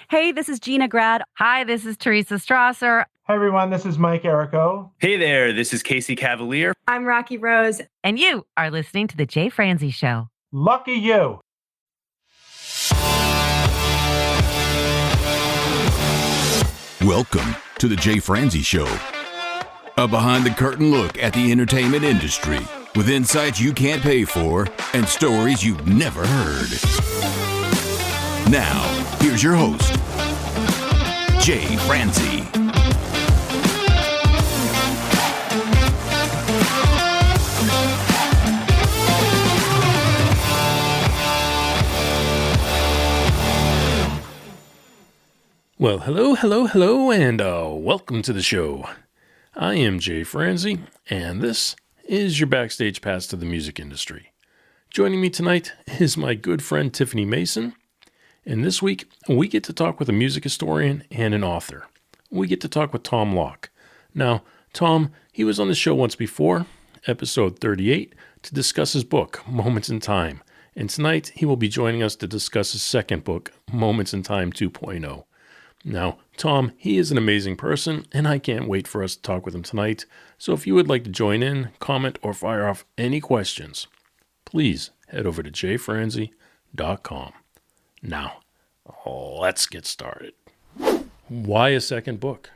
Hey, this is Gina Grad. Hi, this is Teresa Strasser. Hi, everyone. This is Mike Errico. Hey there. This is Casey Cavalier. I'm Rocky Rose. And you are listening to The Jay Franze Show. Lucky you. Welcome to The Jay Franze Show. A behind-the-curtain look at the entertainment industry with insights you can't pay for and stories you've never heard. Now, here's your host, Jay Franze. Well, hello, and welcome to the show. I am Jay Franze, and this is your backstage pass to the music industry. Joining me tonight is my good friend Tiffany Mason, and this week we get to talk with a music historian and an author. We get to talk with Tom Locke. Now, Tom, he was on the show once before, episode 38, to discuss his book, Moments in Time, and tonight he will be joining us to discuss his second book, Moments in Time 2.0. Now, Tom, he is an amazing person, and I can't wait for us to talk with him tonight. So if you would like to join in, comment, or fire off any questions, please head over to jayfranze.com. Now, let's get started. Why a second book?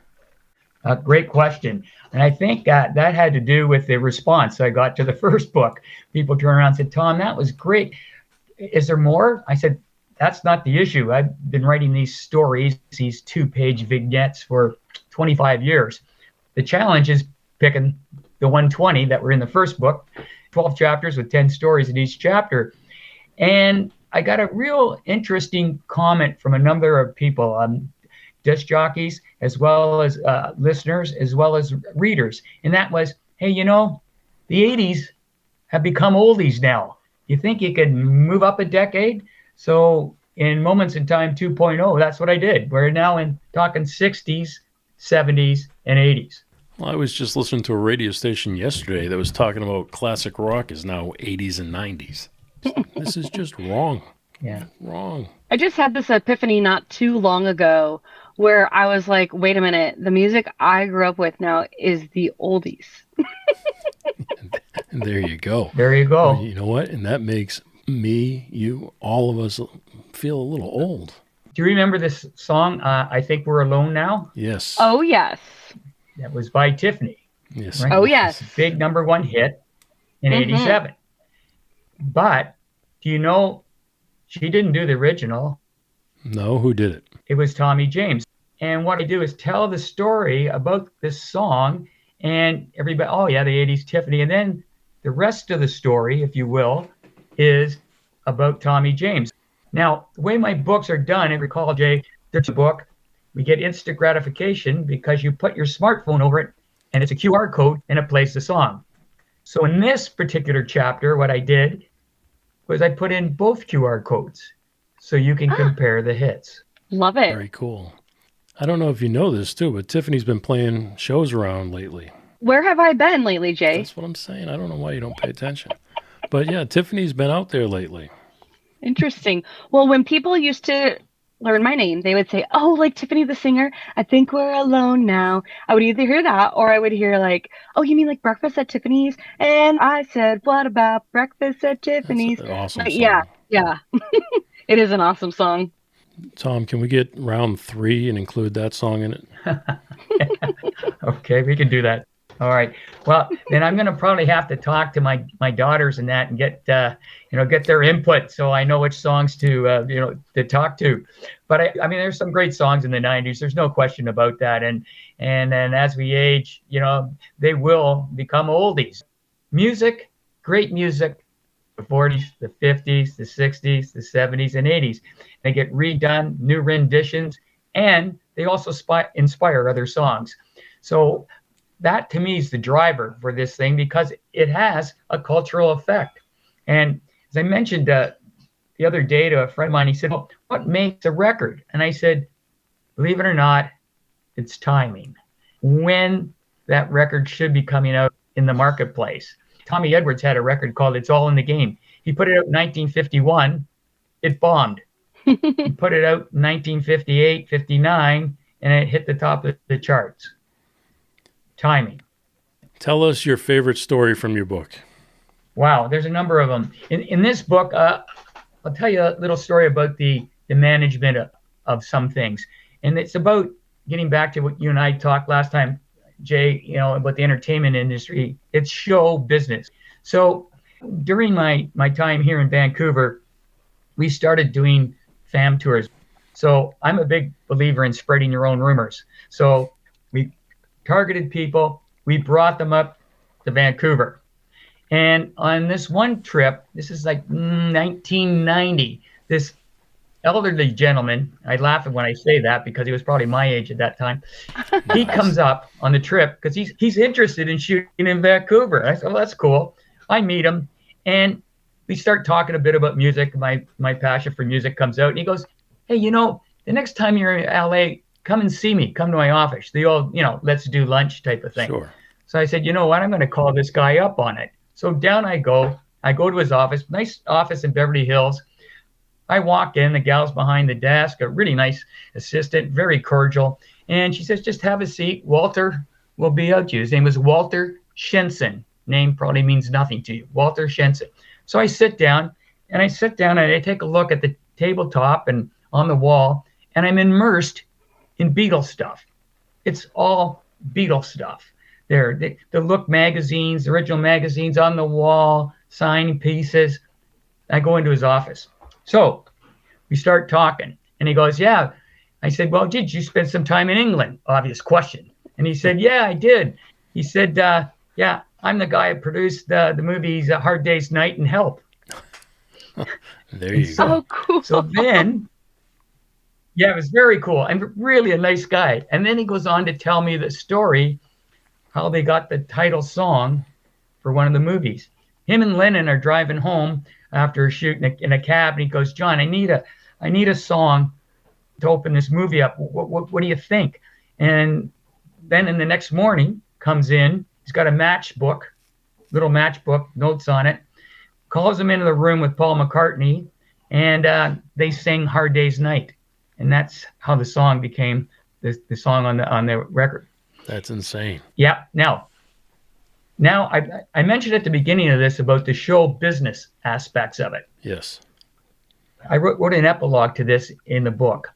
Great question. And I think that had to do with the response I got to the first book. People turned around and said, Tom, that was great. Is there more? I said, that's not the issue. I've been writing these stories, these 2-page vignettes for 25 years. The challenge is picking the 120 that were in the first book, 12 chapters with 10 stories in each chapter. And I got a real interesting comment from a number of people, disc jockeys, as well as listeners, as well as readers. And that was, hey, the 80s have become oldies now. You think you could move up a decade? So in Moments in Time 2.0, that's what I did. We're now talking 60s, 70s, and 80s. Well, I was just listening to a radio station yesterday that was talking about classic rock is now 80s and 90s. This is just wrong. Yeah. Wrong. I just had this epiphany not too long ago where I was like, wait a minute, the music I grew up with now is the oldies. And there you go. There you go. You know what? And that makes me, you, all of us feel a little old. Do you remember this song, I Think We're Alone Now? Yes. Oh, yes. That was by Tiffany. Yes. Right? Oh, yes. Big number one hit in 87. But do you know she didn't do the original? No, who did it? It was Tommy James. And what I do is tell the story about this song, and everybody, oh yeah, the 80s Tiffany. And then the rest of the story, if you will, is about Tommy James. Now, the way my books are done, and recall, Jay, there's a book, we get instant gratification because you put your smartphone over it, and it's a QR code, and it plays the song. So in this particular chapter, what I did was I put in both QR codes so you can compare the hits. Love it. Very cool. I don't know if you know this too, but Tiffany's been playing shows around lately. Where have I been lately, Jay? That's what I'm saying. I don't know why you don't pay attention. But yeah, Tiffany's been out there lately. Interesting. Well, when people used to learn my name, they would say, oh, like Tiffany the singer, I think we're alone now. I would either hear that or I would hear like, oh, you mean like breakfast at Tiffany's? And I said, what about breakfast at Tiffany's? That's an awesome song. Yeah. It is an awesome song. Tom, can we get round 3 and include that song in it? Okay, we can do that. All right. Well, then I'm going to probably have to talk to my daughters and that and get their input so I know which songs to talk to. But I mean, there's some great songs in the 90s. There's no question about that. And then as we age, they will become oldies. Music, great music, the 40s, the 50s, the 60s, the 70s, and 80s. They get redone, new renditions, and they also inspire other songs. So that to me is the driver for this thing because it has a cultural effect. And as I mentioned the other day to a friend of mine, he said, well, what makes a record? And I said, believe it or not, it's timing. When that record should be coming out in the marketplace. Tommy Edwards had a record called It's All in the Game. He put it out in 1951. It bombed. He put it out in 1958, 59, and it hit the top of the charts. Timing. Tell us your favorite story from your book. Wow, there's a number of them. In this book, I'll tell you a little story about the management of some things. And it's about getting back to what you and I talked last time, Jay, about the entertainment industry. It's show business. So during my time here in Vancouver, we started doing fam tours. So I'm a big believer in spreading your own rumors. So we targeted people. We brought them up to Vancouver. And on this one trip, this is like 1990, this elderly gentleman, I laugh when I say that because he was probably my age at that time. He comes up on the trip because he's interested in shooting in Vancouver. I said, well, that's cool. I meet him and we start talking a bit about music. My passion for music comes out and he goes, hey, the next time you're in LA, come and see me. Come to my office. The old, let's do lunch type of thing. Sure. So I said, you know what? I'm going to call this guy up on it. So down I go. I go to his office, nice office in Beverly Hills. I walk in, the gal's behind the desk, a really nice assistant, very cordial. And she says, just have a seat. Walter will be out to you. His name was Walter Shenson. Name probably means nothing to you. Walter Shenson. So I sit down and I take a look at the tabletop and on the wall, and I'm immersed in Beatles stuff. It's all Beatles stuff. The Look magazines, the original magazines on the wall, signing pieces. I go into his office. So we start talking, and he goes, yeah. I said, well, did you spend some time in England? Obvious question. And he said, yeah, I did. He said, yeah, I'm the guy who produced the movies Hard Day's Night and Help. There you go. Oh, cool. So then, yeah, it was very cool and really a nice guy. And then he goes on to tell me the story, how they got the title song for one of the movies. Him and Lennon are driving home after shooting in a cab, and he goes, John, I need a song to open this movie up. What do you think? And then in the next morning comes in, he's got a little matchbook, notes on it, calls him into the room with Paul McCartney, and they sing Hard Day's Night. And that's how the song became the song on the record. That's insane. Yeah. Now I mentioned at the beginning of this about the show business aspects of it. Yes. I wrote an epilogue to this in the book.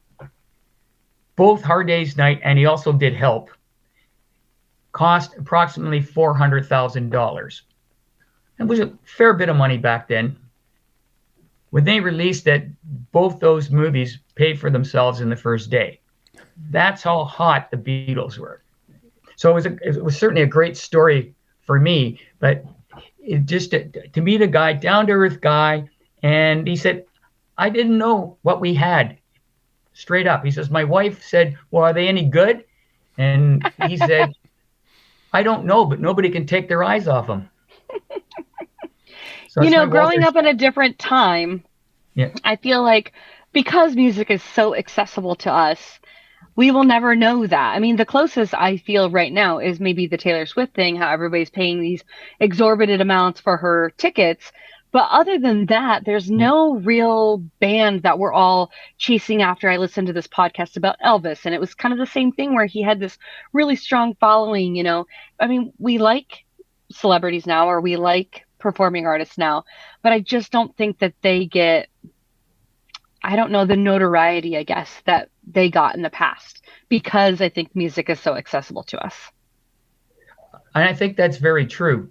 Both Hard Day's Night and he also did Help cost approximately $400,000. It was a fair bit of money back then. When they released it, both those movies paid for themselves in the first day. That's how hot the Beatles were. So it was certainly a great story for me, but it just to meet a guy, down-to-earth guy, and he said, I didn't know what we had. Straight up. He says, my wife said, well, are they any good? And he said, I don't know, but nobody can take their eyes off them. So growing up in a different time, yeah. I feel like because music is so accessible to us, we will never know that. I mean, the closest I feel right now is maybe the Taylor Swift thing, how everybody's paying these exorbitant amounts for her tickets. But other than that, there's no real band that we're all chasing after. I listened to this podcast about Elvis, and it was kind of the same thing where he had this really strong following, I mean, we like celebrities now, or we like performing artists now, but I just don't think that they get, I don't know, the notoriety, I guess, that they got in the past, because I think music is so accessible to us. And I think that's very true.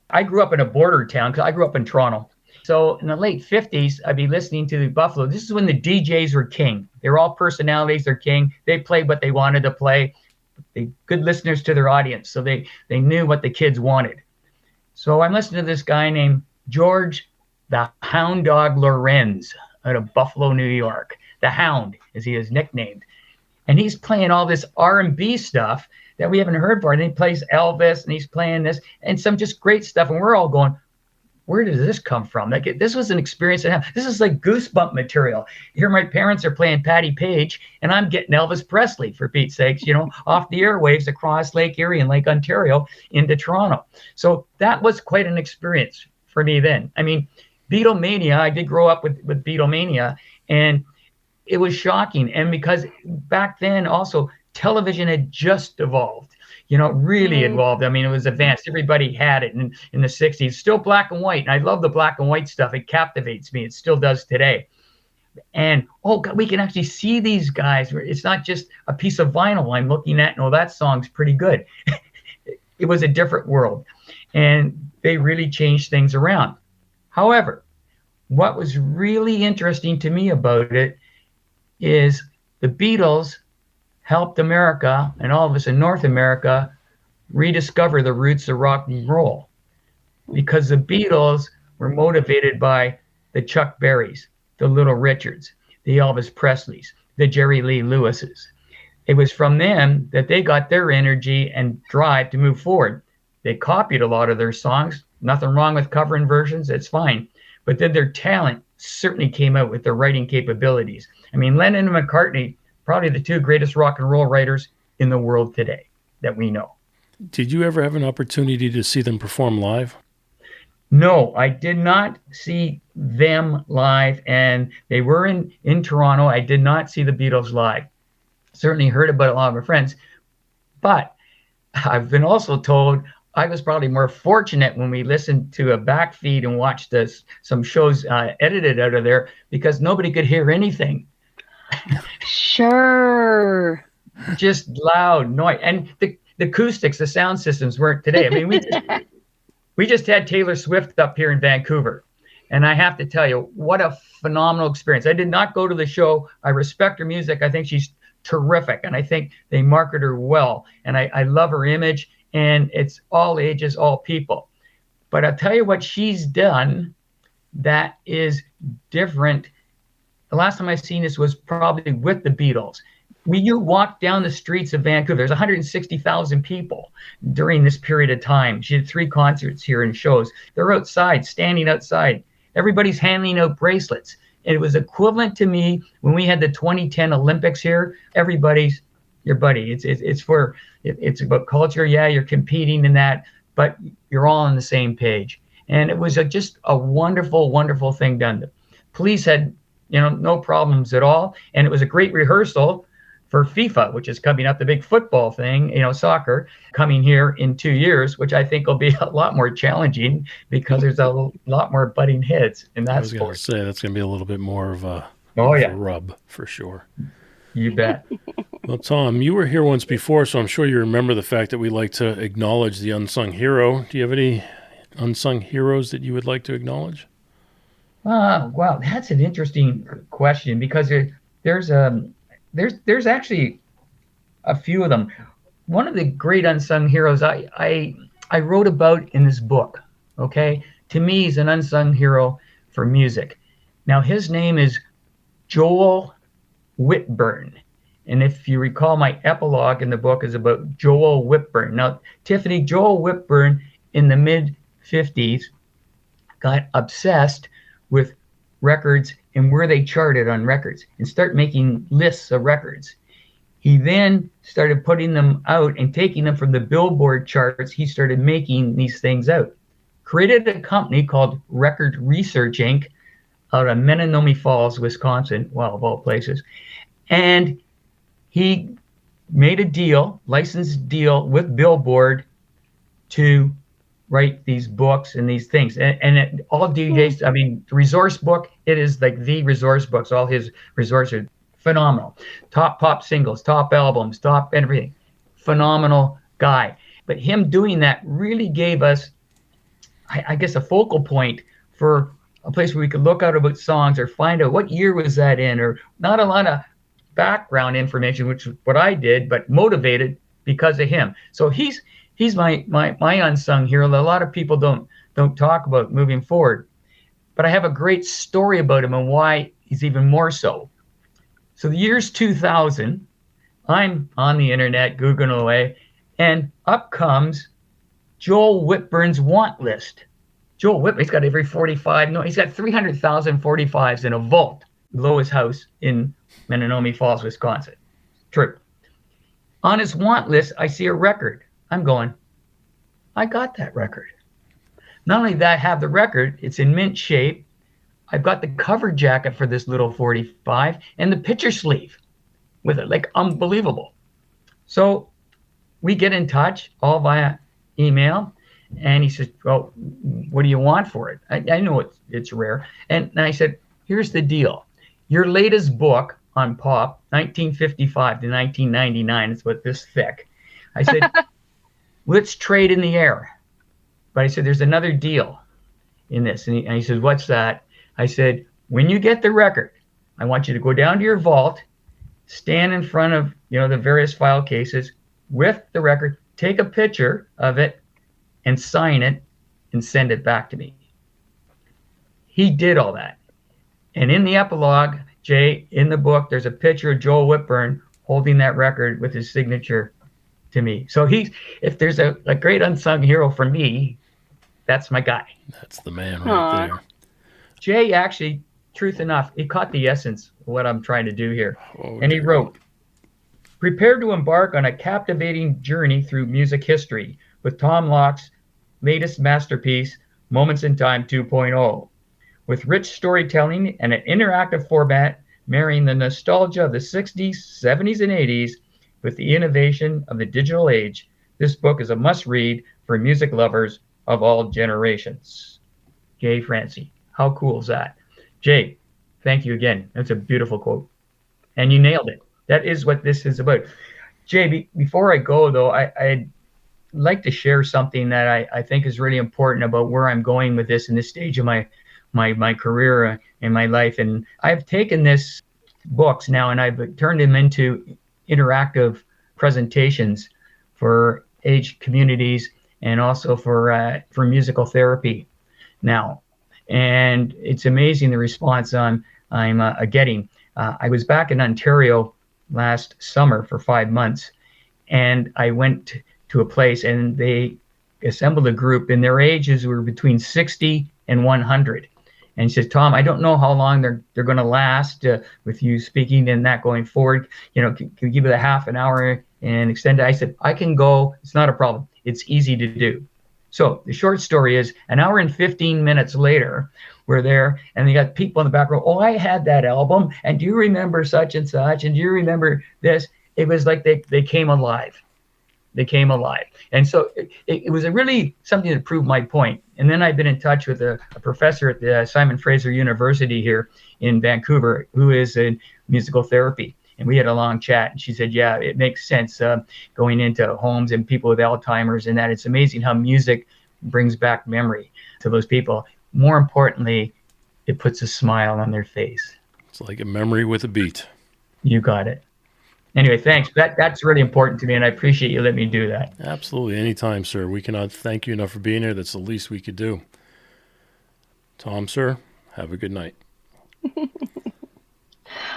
I grew up in a border town because I grew up in Toronto. So in the late 50s, I'd be listening to the Buffalo. This is when the DJs were king. They were all personalities. They're king. They played what they wanted to play. They good listeners to their audience. So they knew what the kids wanted. So I'm listening to this guy named George the Hound Dog Lorenz out of Buffalo, New York. The Hound, as he is nicknamed. And he's playing all this R&B stuff that we haven't heard before. And he plays Elvis, and he's playing this, and some just great stuff. And we're all going, where did this come from? Like, this was an experience that happened. This is like goosebump material. Here my parents are playing Patti Page, and I'm getting Elvis Presley, for Pete's sakes, off the airwaves across Lake Erie and Lake Ontario into Toronto. So that was quite an experience for me then. I mean, Beatlemania, I did grow up with Beatlemania, And it was shocking. And because back then also television had just evolved, really evolved. I mean, it was advanced. Everybody had it in the 60s, still black and white. And I love the black and white stuff. It captivates me. It still does today. And, oh, God, we can actually see these guys. It's not just a piece of vinyl I'm looking at. No, that song's pretty good. It was a different world. And they really changed things around. However, what was really interesting to me about it is the Beatles helped America, and all of us in North America, rediscover the roots of rock and roll. Because the Beatles were motivated by the Chuck Berrys, the Little Richards, the Elvis Presleys, the Jerry Lee Lewises. It was from them that they got their energy and drive to move forward. They copied a lot of their songs. Nothing wrong with covering versions. It's fine. But then their talent certainly came out with their writing capabilities. I mean, Lennon and McCartney, probably the two greatest rock and roll writers in the world today that we know. Did you ever have an opportunity to see them perform live? No, I did not see them live, and they were in Toronto. I did not see the Beatles live. Certainly heard about it a lot of my friends, but I've been also told I was probably more fortunate when we listened to a back feed and watched some shows edited out of there, because nobody could hear anything. Sure. Just loud noise. And the acoustics, the sound systems weren't today. I mean, we just had Taylor Swift up here in Vancouver. And I have to tell you, what a phenomenal experience. I did not go to the show. I respect her music. I think she's terrific. And I think they market her well. And I love her image. And it's all ages, all people. But I'll tell you what she's done that is different. The last time I seen this was probably with the Beatles. When you walk down the streets of Vancouver, there's 160,000 people during this period of time. She did 3 concerts here and shows. They're outside, standing outside. Everybody's handing out bracelets. And it was equivalent to me when we had the 2010 Olympics here. Everybody's your buddy. It's about culture. Yeah, you're competing in that, but you're all on the same page. And it was just a wonderful, wonderful thing done. The police had no problems at all. And it was a great rehearsal for FIFA, which is coming up, the big football thing, soccer, coming here in 2 years, which I think will be a lot more challenging because there's a lot more butting heads in that sport. I was going to say, that's going to be a little bit more of a rub for sure. You bet. Well, Tom, you were here once before, so I'm sure you remember the fact that we like to acknowledge the unsung hero. Do you have any unsung heroes that you would like to acknowledge? Wow, that's an interesting question, because there's actually a few of them. One of the great unsung heroes I wrote about in this book, okay? To me, he's an unsung hero for music. Now, his name is Joel Whitburn. And if you recall, my epilogue in the book is about Joel Whitburn. Now, Tiffany, Joel Whitburn in the mid-50s got obsessed with records and where they charted on records and start making lists of records. He then started putting them out and taking them from the Billboard charts. He started making these things out. Created a company called Record Research Inc. out of Menominee Falls, Wisconsin, well, of all places. And he made a deal, licensed deal with Billboard to write these books and these things. And all DJs, I mean, the resource book, it is like the resource books. All his resources are phenomenal. Top pop singles, top albums, top everything. Phenomenal guy. But him doing that really gave us, I guess, a focal point for a place where we could look out about songs or find out what year was that in, or not a lot of background information, which is what I did, but motivated because of him. So he's my unsung hero that a lot of people don't talk about moving forward. But I have a great story about him and why he's even more so. So the year's 2000, I'm on the internet Googling away, and up comes Joel Whitburn's want list. Joel Whitburn, he's got every 45, no, he's got 300,000 45s in a vault below his house in Menominee Falls, Wisconsin. True. On his want list, I see a record. I'm going, I got that record. Not only that, I have the record, it's in mint shape. I've got the cover jacket for this little 45 and the picture sleeve with it, like unbelievable. So we get in touch all via email, and he says, well, what do you want for it? I know it's rare. And I said, here's the deal. Your latest book on pop, 1955 to 1999, it's about this thick. I said, let's trade in the air. But I said, there's another deal in this. And he says, what's that? I said, when you get the record, I want you to go down to your vault, stand in front of, the various file cases with the record, take a picture of it and sign it and send it back to me. He did all that. And in the epilogue, Jay, in the book, there's a picture of Joel Whitburn holding that record with his signature to me. So if there's a great unsung hero for me, that's my guy. That's the man right there. Jay actually, truth enough, he caught the essence of what I'm trying to do here. And he wrote, prepare to embark on a captivating journey through music history with Tom Locke's latest masterpiece, Moments in Time 2.0. With rich storytelling and an interactive format, marrying the nostalgia of the 60s, 70s, and 80s with the innovation of the digital age, this book is a must-read for music lovers of all generations. Jay Franze. How cool is that? Jay, thank you again. That's a beautiful quote. And you nailed it. That is what this is about. Jay, before I go, though, I'd like to share something that I think is really important about where I'm going with this in this stage of my career and my life. And I've taken this books now and I've turned them into interactive presentations for age communities and also for musical therapy now. And it's amazing the response I'm getting. I was back in Ontario last summer for 5 months, and I went to a place and they assembled a group, and their ages were between 60 and 100. And he says, Tom, I don't know how long they're going to last with you speaking and that going forward. Can you give it a half an hour and extend it? I said, I can go. It's not a problem. It's easy to do. So the short story is, an hour and 15 minutes later, we're there, and they got people in the back row. Oh, I had that album, and do you remember such and such, and do you remember this? It was like they came alive. They came alive. And so it was really something to prove my point. And then I've been in touch with a professor at the Simon Fraser University here in Vancouver who is in musical therapy. And we had a long chat, and she said, yeah, it makes sense going into homes and people with Alzheimer's, and that it's amazing how music brings back memory to those people. More importantly, it puts a smile on their face. It's like a memory with a beat. You got it. Anyway, thanks. That's really important to me, and I appreciate you letting me do that. Absolutely. Anytime, sir. We cannot thank you enough for being here. That's the least we could do. Tom, sir, have a good night.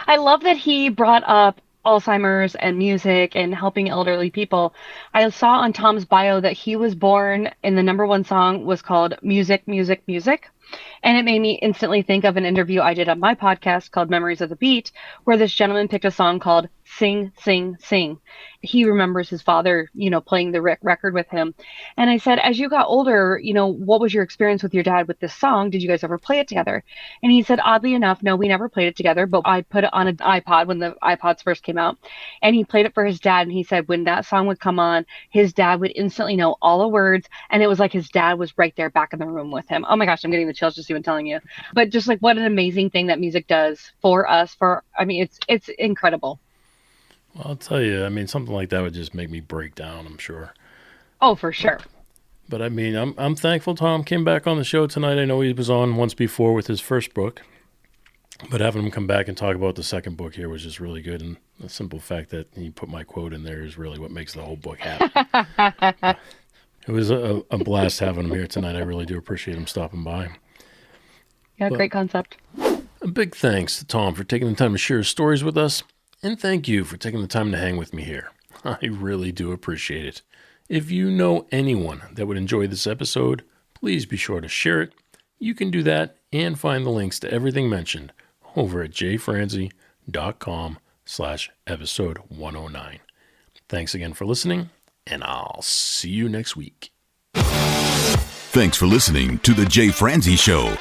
I love that he brought up Alzheimer's and music and helping elderly people. I saw on Tom's bio that he was born and the number one song was called Music, Music, Music. And it made me instantly think of an interview I did on my podcast called Memories of the Beat, where this gentleman picked a song called Sing, Sing, Sing. He remembers his father, playing the record with him. And I said, as you got older, what was your experience with your dad with this song? Did you guys ever play it together? And he said, oddly enough, no, we never played it together, but I put it on an iPod when the iPods first came out. And he played it for his dad. And he said, when that song would come on, his dad would instantly know all the words. And it was like his dad was right there back in the room with him. Oh my gosh, I'm getting the chills just even telling you. But just like what an amazing thing that music does for us. It's incredible. Well, I'll tell you, something like that would just make me break down, I'm sure. Oh, for sure. But I'm thankful Tom came back on the show tonight. I know he was on once before with his first book, but having him come back and talk about the second book here was just really good. And the simple fact that he put my quote in there is really what makes the whole book happen. It was a blast having him here tonight. I really do appreciate him stopping by. Yeah, great concept. A big thanks to Tom for taking the time to share his stories with us. And thank you for taking the time to hang with me here. I really do appreciate it. If you know anyone that would enjoy this episode, please be sure to share it. You can do that and find the links to everything mentioned over at jayfranze.com/episode 109. Thanks again for listening, and I'll see you next week. Thanks for listening to The Jay Franze Show.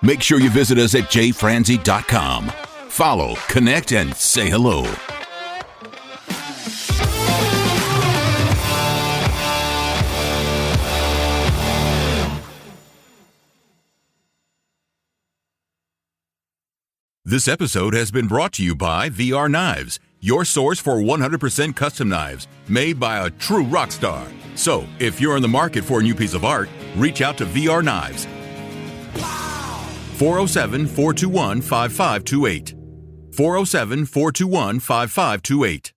Make sure you visit us at jayfranze.com. Follow, connect, and say hello. This episode has been brought to you by VR Knives, your source for 100% custom knives made by a true rock star. So, if you're in the market for a new piece of art, reach out to VR Knives. 407-421-5528. 407-421-5528.